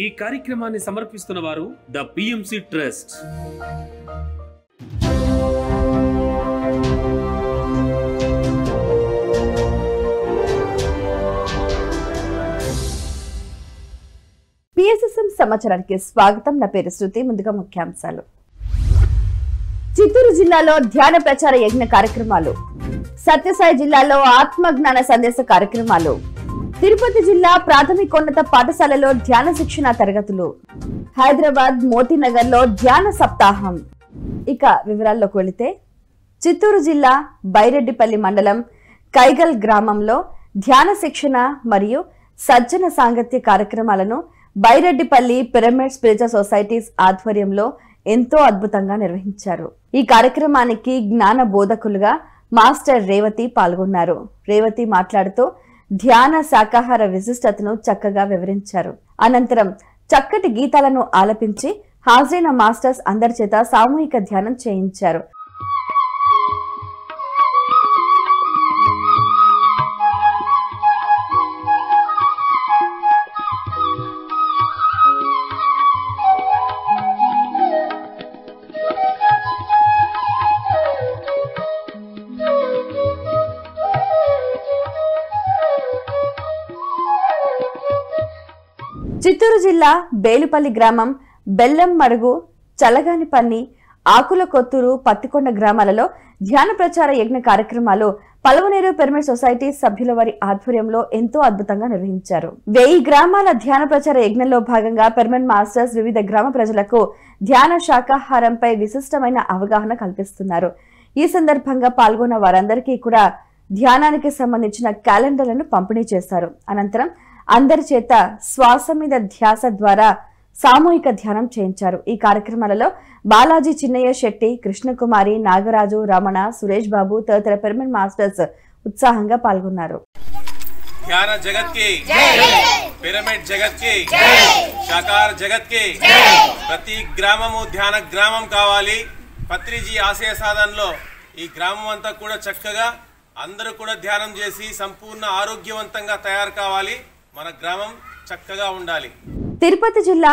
ఈ కార్యక్రమాన్ని సమర్పిస్తున్న వారు ద పిఎంసి ట్రస్ట్. పిఎస్ఎస్ఎం సమాచారానికి స్వాగతం. నా పేరు శృతి. ముందుగా ముఖ్యాంశాలు. చిత్తూరు జిల్లాలో ధ్యాన ప్రచార యజ్ఞ కార్యక్రమాలు, సత్యసాయి జిల్లాలో ఆత్మజ్ఞాన సందేశ కార్యక్రమాలు, తిరుపతి జిల్లా ప్రాథమికోన్నత పాఠశాలలో ధ్యాన శిక్షణ తరగతులు, హైదరాబాద్ మోతీనగర్ లో ధ్యాన సప్తాహం. ఇక వివరాల్లోకి వెళితే, చిత్తూరు జిల్లా బైరెడ్డిపల్లి మండలం కైగల్ గ్రామంలో ధ్యాన శిక్షణ మరియు సజ్జన సాంగత్య కార్యక్రమాలను బైరెడ్డిపల్లి పిరమిడ్ స్పిరిచువల్ సొసైటీస్ ఆధ్వర్యంలో ఎంతో అద్భుతంగా నిర్వహించారు. ఈ కార్యక్రమానికి జ్ఞాన బోధకులుగా మాస్టర్ రేవతి పాల్గొన్నారు. రేవతి మాట్లాడుతూ ధ్యాన శాకాహార విశిష్టతను చక్కగా వివరించారు. అనంతరం చక్కటి గీతాలను ఆలపించి హాజరైన మాస్టర్స్ అందరి చేత సామూహిక ధ్యానం చేయించారు. చిత్తూరు జిల్లా బేలుపల్లి గ్రామం బెల్లం మడుగు, చలగానిపన్ని, ఆకుల కొత్తూరు, పత్తికొండ గ్రామాలలో ధ్యాన ప్రచార యజ్ఞ కార్యక్రమాలు పలవనేరు పిరమిడ్ సొసైటీ సభ్యుల వారి ఆధ్వర్యంలో ఎంతో అద్భుతంగా నిర్వహించారు. 1000 గ్రామాల ధ్యాన ప్రచార యజ్ఞంలో భాగంగా పిరమిడ్ మాస్టర్స్ వివిధ గ్రామ ప్రజలకు ధ్యాన శాకాహారంపై విశిష్టమైన అవగాహన కల్పిస్తున్నారు. ఈ సందర్భంగా పాల్గొన్న వారందరికీ కూడా ధ్యానానికి సంబంధించిన క్యాలెండర్లను పంపిణీ చేశారు. అనంతరం అందరి చేత శ్వాస మీద ధ్యాస ద్వారా సామూహిక ధ్యానం చేయించారు. ఈ కార్యక్రమాలలో బాలాజీ చిన్నయ్య శెట్టి, కృష్ణకుమారి, నాగరాజు, రమణ, సురేష్ బాబు తదితర పిరమిడ్ మాస్టర్స్ ఉత్సాహంగా పాల్గొన్నారు. ధ్యాన జగత్ కి పిరమిడ్ జగత్ కి శాకాహార జగత్ కి ప్రతి గ్రామము ధ్యాన గ్రామం కావాలి. పత్రిజీ ఆశయ సాధనలో ఈ గ్రామం అంతా కూడా చక్కగా అందరూ కూడా ధ్యానం చేసి సంపూర్ణ ఆరోగ్యవంతంగా తయారు కావాలి. మన గ్రామం చక్కగా ఉండాలి. తిరుపతి జిల్లా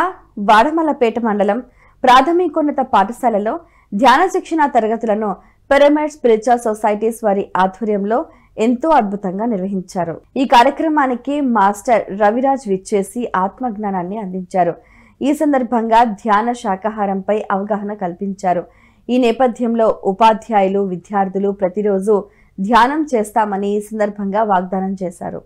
వాడమలపేట మండలం ప్రాథమికోన్నత పాఠశాలలో ధ్యాన శిక్షణ తరగతులను పిరమిడ్ స్పిరిచువల్ సొసైటీస్ వారి ఆధ్వర్యంలో ఎంతో అద్భుతంగా నిర్వహించారు. ఈ కార్యక్రమానికి మాస్టర్ రవిరాజ్ విచ్చేసి ఆత్మజ్ఞానాన్ని అందించారు. ఈ సందర్భంగా ధ్యాన శాకాహారంపై అవగాహన కల్పించారు. ఈ నేపథ్యంలో ఉపాధ్యాయులు, విద్యార్థులు ప్రతిరోజు ధ్యానం చేస్తామని ఈ సందర్భంగా వాగ్దానం చేశారు.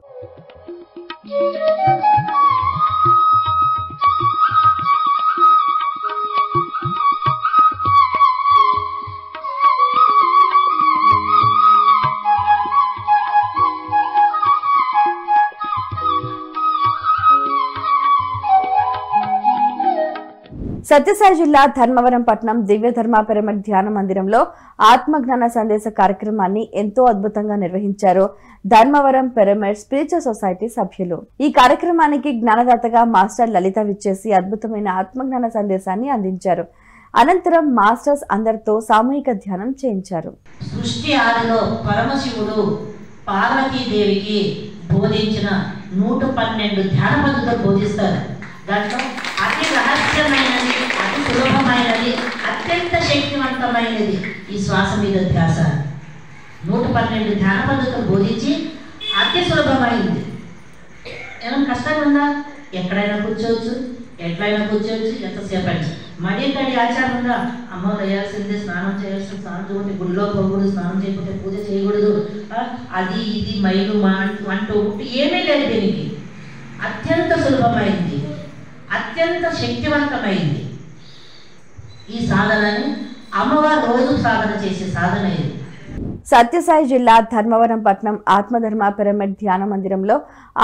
సత్యసాయి జిల్లా ధర్మవరం పట్టణం దివ్య ధర్మ పిరమిడ్ ధ్యాన మందిరంలో ఆత్మజ్ఞాన సందేశ కార్యక్రమాన్ని ఎంతో అద్భుతంగా నిర్వహించారు ధర్మవరం పిరమిడ్ స్పిరిచువల్ సొసైటీ సభ్యులు. ఈ కార్యక్రమానికి జ్ఞానదాతగా మాస్టర్ లలిత విచ్చేసి అద్భుతమైన ఆత్మజ్ఞాన సందేశాన్ని అందించారు. అనంతరం మాస్టర్స్ అందరితో సామూహిక ధ్యానం చేయించారు. సృష్టి ఆదిలో పరమశివుడు పార్వతీదేవికి బోధించిన 112 ధ్యాన పద్ధతులు బోధిస్తారు. దాంట్లో అతి రహస్యమైనది, అతి సులభమైనది, అత్యంత శక్తివంతమైనది ఈ శ్వాస మీద ధ్యాస. 112 ధ్యాన పద్ధతులు బోధించి అతి సులభమైంది. ఏమైనా కష్టంగా ఉందా? ఎక్కడైనా కూర్చోవచ్చు, ఎట్లయినా కూర్చోవచ్చు, ఎంతసేపు అయినా. మడి తడి ఆచారం ఉందా? అమ్మ వేయాల్సిందే, స్నానం చేయాల్సింది, స్నానం చేయకపోతే గుడిలో పోకూడదు, స్నానం చేయకపోతే పూజ చేయకూడదు, అది ఇది మైలు అంటూ ఏమీ లేదు. దీనికి అత్యంత సులభమైంది, అత్యంత శక్తివంతమైంది ఈ సాధనని. అమ్మవారు రోజు సాధన చేసే సాధన ఇది. సత్యసాయి జిల్లా ధర్మవరం పట్టణం ఆత్మధర్మ పిరమిడ్ ధ్యాన మందిరంలో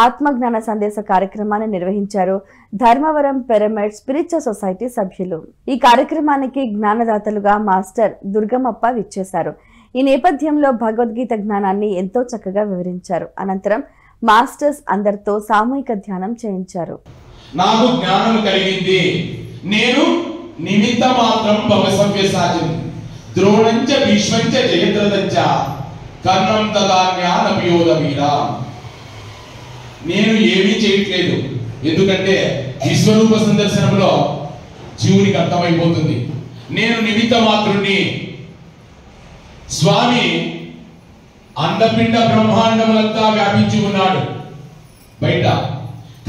ఆత్మజ్ఞాన సందేశ కార్యక్రమాన్ని నిర్వహించారు ధర్మవరం పిరమిడ్ స్పిరిచువల్ సొసైటీ సభ్యులు. ఈ కార్యక్రమానికి జ్ఞానదాతలుగా మాస్టర్ దుర్గమప్ప విచ్చేశారు. ఈ నేపథ్యంలో భగవద్గీత జ్ఞానాన్ని ఎంతో చక్కగా వివరించారు. అనంతరం మాస్టర్స్ అందరితో సామూహిక ధ్యానం చేయించారు. నాకు జ్ఞానం కలిగింది, నేను నిమిత్త మాత్రం భవసవ్యసాచి ద్రోణంచ భీష్మంచ జయద్రథంచ కర్ణం తదా జ్ఞానపియోధమీరా. నేను ఏమీ చేయట్లేదు, ఎందుకంటే విశ్వరూప సందర్శనంలో జీవునికి అర్థమైపోతుంది. నేను నిమిత్త మాత్రుణ్ణి. స్వామి అండపిండ బ్రహ్మాండములంతా వ్యాపించి ఉన్నాడు బయట,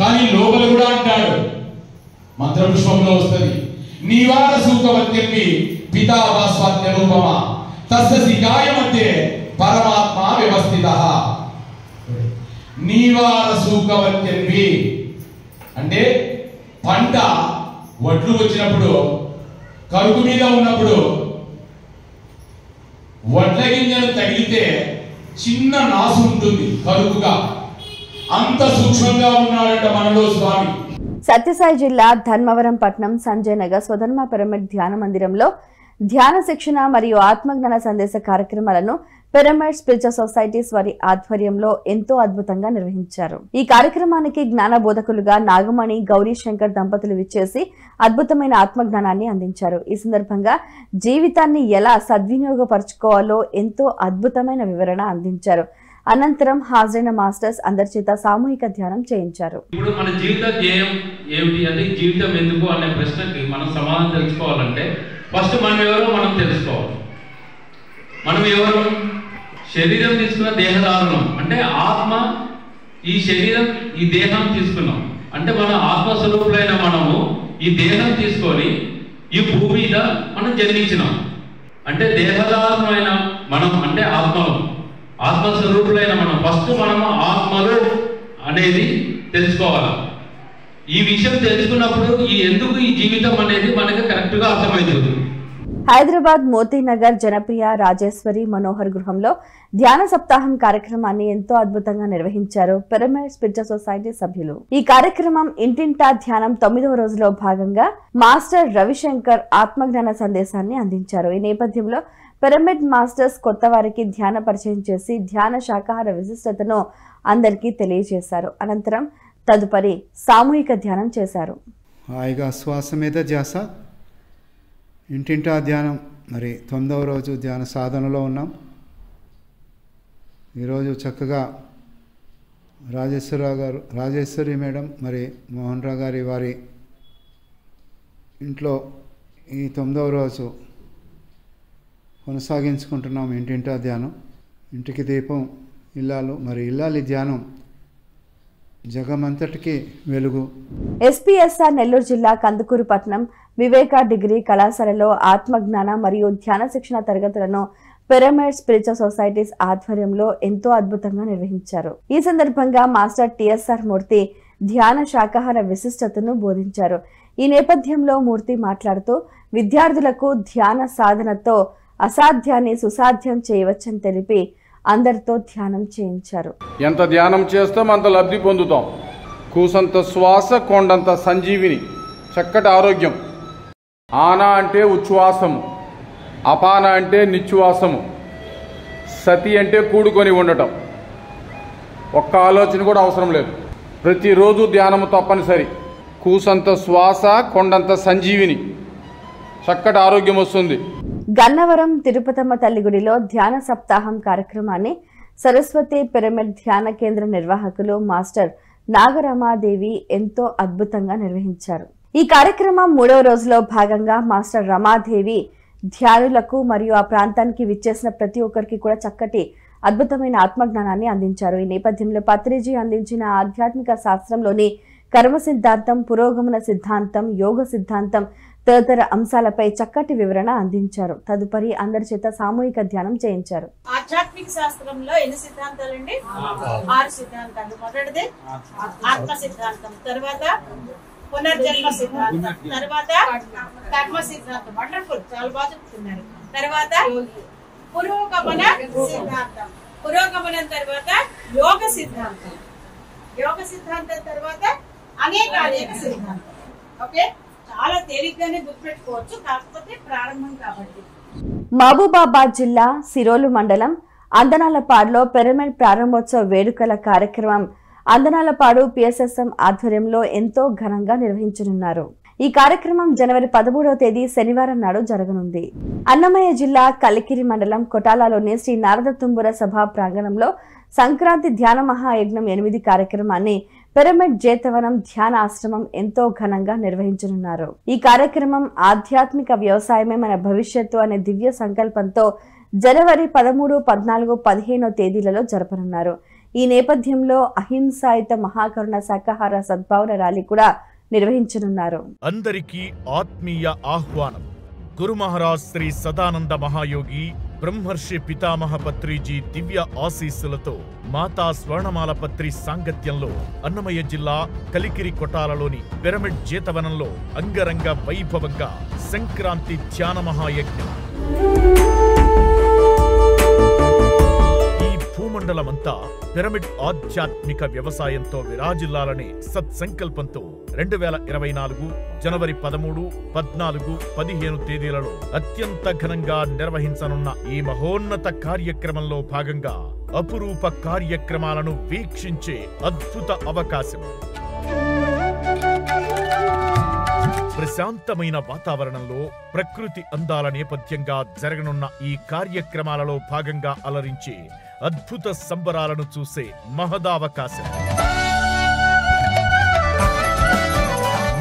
కానీ లోపల కూడా అంటాడు. మంత్రపుష్పంలో వస్తుంది, నీవార సూకవత్యపి పితాభాస్వాత్య రూపమ తస్య శిఖాయ మధ్య పరమాత్మ వ్యవస్థిత. నీవార సూకవత్యపి అంటే పంట వడ్లు వచ్చినప్పుడు కరుకు మీద ఉన్నప్పుడు వడ్ల గింజలు తగిలితే చిన్న నాసు ఉంటుంది కరుకుగా, అంత సూక్ష్మంగా ఉన్నాడట మనలో స్వామి. సత్యసాయి జిల్లా ధర్మవరం పట్నం సంజయ్ నగర్ స్వధర్మ పిరమిడ్ ధ్యాన మందిరంలో ధ్యాన శిక్షణ మరియు ఆత్మజ్ఞాన సందేశ కార్యక్రమాలను పిరమిడ్ స్పిరిచువల్ సొసైటీస్ వారి ఆధ్వర్యంలో ఎంతో అద్భుతంగా నిర్వహించారు. ఈ కార్యక్రమానికి జ్ఞాన బోధకులుగా నాగమణి గౌరీ శంకర్ దంపతులు విచ్చేసి అద్భుతమైన ఆత్మజ్ఞానాన్ని అందించారు. ఈ సందర్భంగా జీవితాన్ని ఎలా సద్వినియోగపరచుకోవాలో ఎంతో అద్భుతమైన వివరణ అందించారు. అనంతరం హాజరైన మాస్టర్స్ అందరి చేత సామూహిక ధ్యానం చేయించారు. ఇప్పుడు మన జీవిత ధ్యేయం ఏమిటి అని, జీవితం ఎందుకు అనే ప్రశ్నకి మనం సమాధానం తెలుసుకోవాలంటే ఫస్ట్ మనం ఎవరో మనం తెలుసుకోవాలి. మనం ఎవరు? శరీరం తీసుకున్న దేహధారణం అంటే ఆత్మ. ఈ శరీరం ఈ దేహం తీసుకున్నాం అంటే మన ఆత్మస్వరూపులైన మనము ఈ దేహం తీసుకొని ఈ భూమి మీద మనం జన్మించినాం. అంటే దేహధారణమైన మనం అంటే ఆత్మస్వరూపులైన మనం ఫస్ట్ మనము ఆత్మలు అనేది తెలుసుకోవాలి. ఈ విషయం తెలుసుకున్నప్పుడు ఎందుకు ఈ జీవితం అనేది మనకి కరెక్ట్గా అర్థమవుతుంది. హైదరాబాద్ మోతీనగర్ జనప్రియ రాజేశ్వరి మనోహర్ గృహంలో ధ్యాన సప్తాహం కార్యక్రమాన్ని ఎంతో అద్భుతంగా నిర్వహించారు పిరమిడ్ స్పిరిచువల్ సొసైటీ సభ్యులు. ఈ కార్యక్రమం ఇంటింటా ధ్యానం 9వ రోజులో భాగంగా మాస్టర్ రవిశంకర్ ఆత్మజ్ఞాన సందేశాన్ని అందించారు. ఈ నేపథ్యంలో పిరమిడ్ మాస్టర్స్ కొత్త వారికి ధ్యాన పరిచయం చేసి ధ్యాన శాకాహార విశిష్టతను అందరికీ తెలియజేశారు. అనంతరం తదుపరి సామూహిక ధ్యానం చేశారు. హాయిగా శ్వాస మీద ధ్యాస, ఇంటింటా ధ్యానం. మరి 9వ రోజు ధ్యాన సాధనలో ఉన్నాం. ఈరోజు చక్కగా రాజేశ్వరి మేడం మరి మోహన్ రావు గారి వారి ఇంట్లో ఈ 9వ రోజు కొనసాగించుకుంటున్నాం ఇంటింటా ధ్యానం. ఇంటికి దీపం ఇల్లాలు, మరి ఇల్లాలి ధ్యానం జగమంతటికి వెలుగు. ఎస్పీఎస్ఆర్ నెల్లూరు జిల్లా కందుకూరు పట్నం వివేక డిగ్రీ కళాశాలలో ఆత్మజ్ఞాన మరియు ధ్యాన శిక్షణ తరగతులను పిరమిడ్ స్పిరిచువల్ సొసైటీస్ ఆధ్వర్యంలో ఎంతో అద్భుతంగా నిర్వహించారు. ఈ సందర్భంగా మాస్టర్ టిఎస్ఆర్ మూర్తి ధ్యాన శాకాహార విశిష్టతను బోధించారు. ఈ నేపథ్యంలో మూర్తి మాట్లాడుతూ విద్యార్థులకు ధ్యాన సాధనతో అసాధ్యాన్ని సుసాధ్యం చేయవచ్చని తెలిపి అందరితో ధ్యానం చేయించారు. ఎంత ధ్యానం చేస్తాం అంత లబ్ధి పొందుతాం. కూసంత శ్వాస, కొండంత సంజీవిని, చక్కటి ఆరోగ్యం. ఆన అంటే ఉచ్ఛ్వాసము, అపాన అంటే నిశ్వాసము, సతి అంటే కూడుకొని ఉండటం. ఒక్క ఆలోచన కూడా అవసరం లేదు. ప్రతిరోజు ధ్యానము తప్పనిసరి. కూసంత శ్వాస, కొండంత సంజీవిని, చక్కటి ఆరోగ్యం వస్తుంది. గన్నవరం తిరుపతమ్మ తల్లి గుడిలో ధ్యాన సప్తాహం కార్యక్రమాన్ని సరస్వతి పిరమిడ్ ధ్యాన కేంద్ర నిర్వాహకులు మాస్టర్ నాగరమాదేవి ఎంతో అద్భుతంగా నిర్వహించారు. ఈ కార్యక్రమం 3వ రోజులో భాగంగా మాస్టర్ రమాదేవి ధ్యానులకు మరియు ఆ ప్రాంతానికి విచ్చేసిన ప్రతి ఒక్కరికి కూడా చక్కటి అద్భుతమైన ఆత్మజ్ఞానాన్ని అందించారు. ఈ నేపథ్యంలో పత్రిజీ అందించిన ఆధ్యాత్మిక శాస్త్రంలోని కర్మ సిద్ధాంతం, పురోగమన సిద్ధాంతం, యోగ సిద్ధాంతం తదితర అంశాలపై చక్కటి వివరణ అందించారు. తదుపరి అందరి చేత సామూహిక ధ్యానం చేయించారు. ఆధ్యాత్మిక శాస్త్రంలో ఎన్ని సిద్ధాంతాలండి? 6 సిద్ధాంతాలు. మొదటిది ఆత్మ సిద్ధాంతం, తర్వాత పునర్జన్మ సిద్ధాంతం, తర్వాత కర్మ సిద్ధాంతం. వండర్ఫుల్, చాలా బాగా చెప్తున్నారు. తర్వాత పురోగమన సిద్ధాంతం, పురోగమనం తర్వాత యోగ సిద్ధాంతం, యోగ సిద్ధాంతం తర్వాత అనేక సిద్ధాంతం. ఓకే, చాలా తేలిగ్గానే గుర్తుపెట్టుకోవచ్చు, కాకపోతే ప్రారంభం కాబట్టి. మహబూబాబాద్ జిల్లా సిరోలు మండలం అందనాలపాడులో పిరమిడ్ ప్రారంభోత్సవ వేడుకల కార్యక్రమం అందనాలపాడు పిఎస్ఎస్ఎం ఆధ్వర్యంలో ఎంతో ఘనంగా నిర్వహించనున్నారు. ఈ కార్యక్రమం జనవరి 13వ తేదీ శనివారం నాడు జరగనుంది. అన్నమయ్య జిల్లా కలికిరి మండలం కొటాలలోని శ్రీ నారద తుంబుర సభా ప్రాంగణంలో సంక్రాంతి ధ్యాన మహాయజ్ఞం 8 కార్యక్రమాన్ని పిరమిడ్ జేతవనం ధ్యాన ఆశ్రమం ఎంతో ఘనంగా నిర్వహించనున్నారు. ఈ కార్యక్రమం ఆధ్యాత్మిక వ్యవసాయమే మన భవిష్యత్తు అనే దివ్య సంకల్పంతో జనవరి 13, 14, 15 తేదీలలో జరపనున్నారు. ఈ నేపథ్యంలో అహింసాయుత మహాకరుణ శాకాహార సద్భావన ర్యాలీ కూడా నిర్వహించనున్నారు. అందరికీ ఆత్మీయ ఆహ్వానం. గురు మహారాజ్ శ్రీ సదానంద మహాయోగి బ్రహ్మర్షి పితామహ పత్రిజీ దివ్య ఆశీస్సులతో మాతా స్వర్ణమాల పత్రి సాంగత్యంలో అన్నమయ్య జిల్లా కలికిరి కొటాలలోని పిరమిడ్ జేతవనంలో అంగరంగ వైభవంగా సంక్రాంతి ధ్యాన మహాయజ్ఞం. భూమండలమంతా పిరమిడ్ ఆధ్యాత్మిక వ్యవసాయంతో విరాజిల్లాలనే సత్సంకల్పంతో 2024 జనవరి 13, 14, 15 తేదీలలో అత్యంత ఘనంగా నిర్వహించనున్న ఈ మహోన్నత కార్యక్రమంలో భాగంగా అపురూప కార్యక్రమాలను వీక్షించే అద్భుత అవకాశం. ప్రశాంతమైన వాతావరణంలో ప్రకృతి అందాల నేపథ్యంగా జరగనున్న ఈ కార్యక్రమాలలో భాగంగా అలరించే అద్భుత సంబరాలను చూసే మహదావకాశం.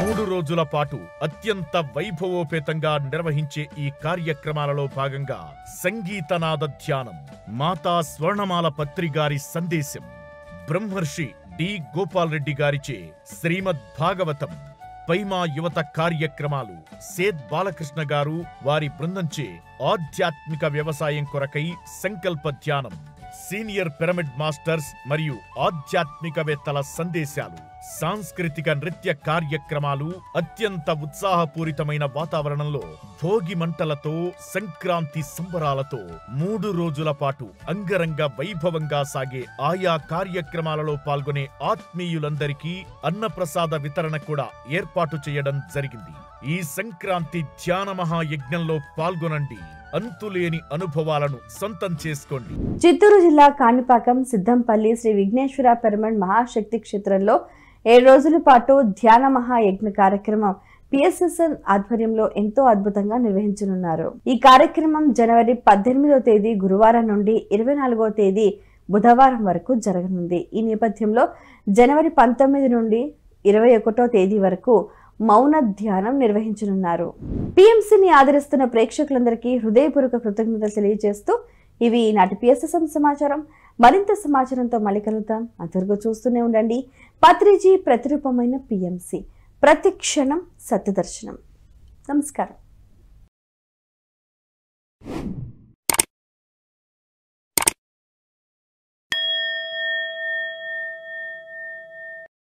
3 రోజుల పాటు అత్యంత వైభవోపేతంగా నిర్వహించే ఈ కార్యక్రమాలలో భాగంగా సంగీతనాద ధ్యానం, మాతా స్వర్ణమాల పత్రి గారి సందేశం, బ్రహ్మర్షి డి గోపాల్ రెడ్డి గారిచే శ్రీమద్ భాగవతం, పైమా యువత కార్యక్రమాలు, సేద్ బాలకృష్ణ గారు వారి బృందంచే ఆధ్యాత్మిక వ్యవసాయం కొరకై సంకల్ప ధ్యానం, సీనియర్ పిరమిడ్ మాస్టర్స్ మరియు ఆధ్యాత్మికవేత్తల సందేశాలు, సాంస్కృతిక నృత్య కార్యక్రమాలు, అత్యంత ఉత్సాహపూరితమైన వాతావరణంలో భోగి మంటలతో సంక్రాంతి సంబరాలతో 3 రోజుల పాటు అంగరంగ వైభవంగా సాగే ఆయా కార్యక్రమాలలో పాల్గొనే ఆత్మీయులందరికీ అన్నప్రసాద వితరణ కూడా ఏర్పాటు చేయడం జరిగింది. ఈ సంక్రాంతి ధ్యాన మహాయజ్ఞంలో పాల్గొనండి. అంతులేని అనుభవాలను సొంతం చేసుకోండి. చిత్తూరు జిల్లా కాణిపాకం సిద్ధంపల్లి శ్రీ విఘ్నేశ్వర పిరమిడ్ మహాశక్తి క్షేత్రంలో 7 రోజుల పాటు ధ్యాన మహాయజ్ఞ కార్యక్రమం పిఎస్ఎస్ఎన్ ఆధ్వర్యంలో ఎంతో అద్భుతంగా నిర్వహించనున్నారు. ఈ కార్యక్రమం జనవరి 18వ తేదీ గురువారం నుండి 24వ తేదీ బుధవారం వరకు జరగనుంది. ఈ నేపథ్యంలో జనవరి 19 నుండి 21వ తేదీ వరకు మౌన ధ్యానం నిర్వహించనున్నారు. పిఎంసిని ఆదరిస్తున్న ప్రేక్షకులందరికీ హృదయపూర్వక కృతజ్ఞతలు తెలియజేస్తూ ఇవి ఈనాటి పిఎస్ఎస్ఎం సమాచారం. మరింత సమాచారంతో మళ్ళీ కలుద్దాం. అంతవరకు చూస్తూనే ఉండండి పత్రిజీ ప్రతిరూపమైన పిఎంసి. ప్రతి క్షణం సత్యదర్శనం. నమస్కారం.